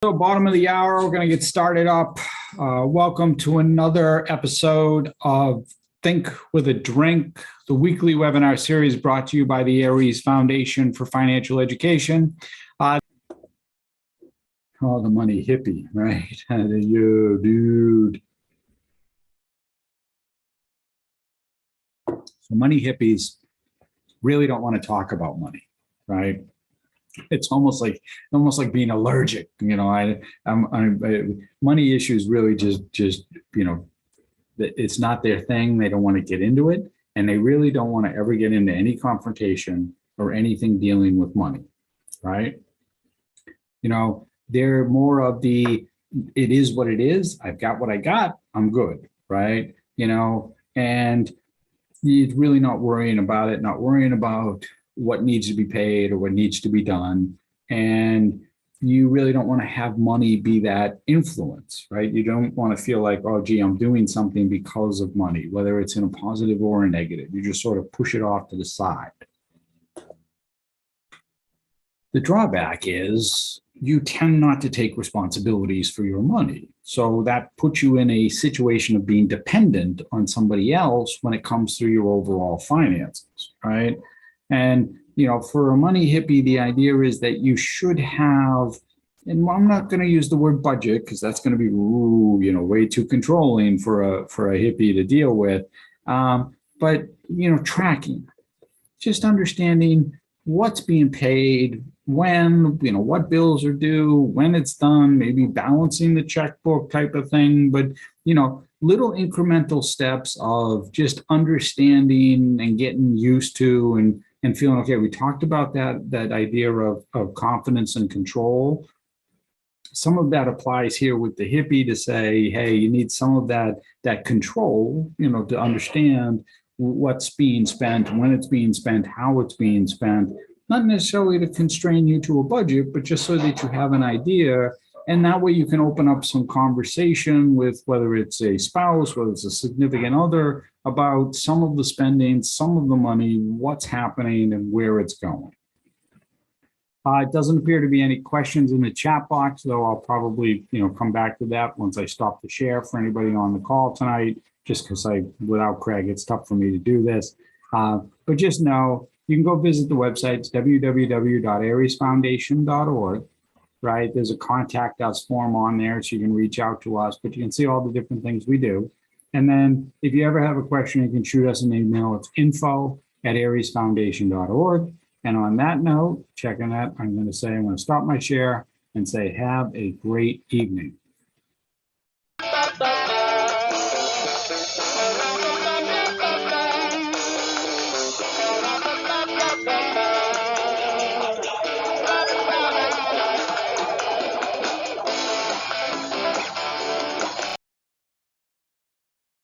So, bottom of the hour, we're going to get started up. Welcome to another episode of Think with a Drink, the weekly webinar series brought to you by the Aries Foundation for Financial Education. The Money Hippie, right? You, dude. So, money hippies really don't want to talk about money, right? It's almost like being allergic, money issues really just it's not their thing. They don't want to get into it, and they really don't want to ever get into any confrontation or anything dealing with money, right? They're more of the it is what it is. I've got what I got. I'm good, right? And you're really not worrying about it, not worrying about what needs to be paid or what needs to be done. And you really don't want to have money be that influence, right? You don't want to feel like, oh, gee, I'm doing something because of money, whether it's in a positive or a negative. You just sort of push it off to the side. The drawback is you tend not to take responsibilities for your money. So that puts you in a situation of being dependent on somebody else when it comes to your overall finances, right? And, for a money hippie, the idea is that you should have, and I'm not going to use the word budget because that's going to be, way too controlling for a hippie to deal with. But, tracking, just understanding what's being paid, when, what bills are due, when it's done, maybe balancing the checkbook type of thing. But, little incremental steps of just understanding and getting used to and feeling okay. We talked about that idea of confidence and control. Some of that applies here with the hippie to say, hey, you need some of that control, to understand what's being spent, when it's being spent, how it's being spent, not necessarily to constrain you to a budget, but just so that you have an idea. And that way you can open up some conversation with whether it's a spouse, whether it's a significant other, about some of the spending, some of the money, what's happening and where it's going. It doesn't appear to be any questions in the chat box, though I'll probably come back to that once I stop the share for anybody on the call tonight, just because without Craig, it's tough for me to do this. But just know, you can go visit the website. It's www.ariesfoundation.org. Right? There's a contact us form on there, so you can reach out to us, but you can see all the different things we do. And then if you ever have a question, you can shoot us an email. It's info@ariesfoundation.org. And on that note, checking that, I'm going to stop my share and say, have a great evening.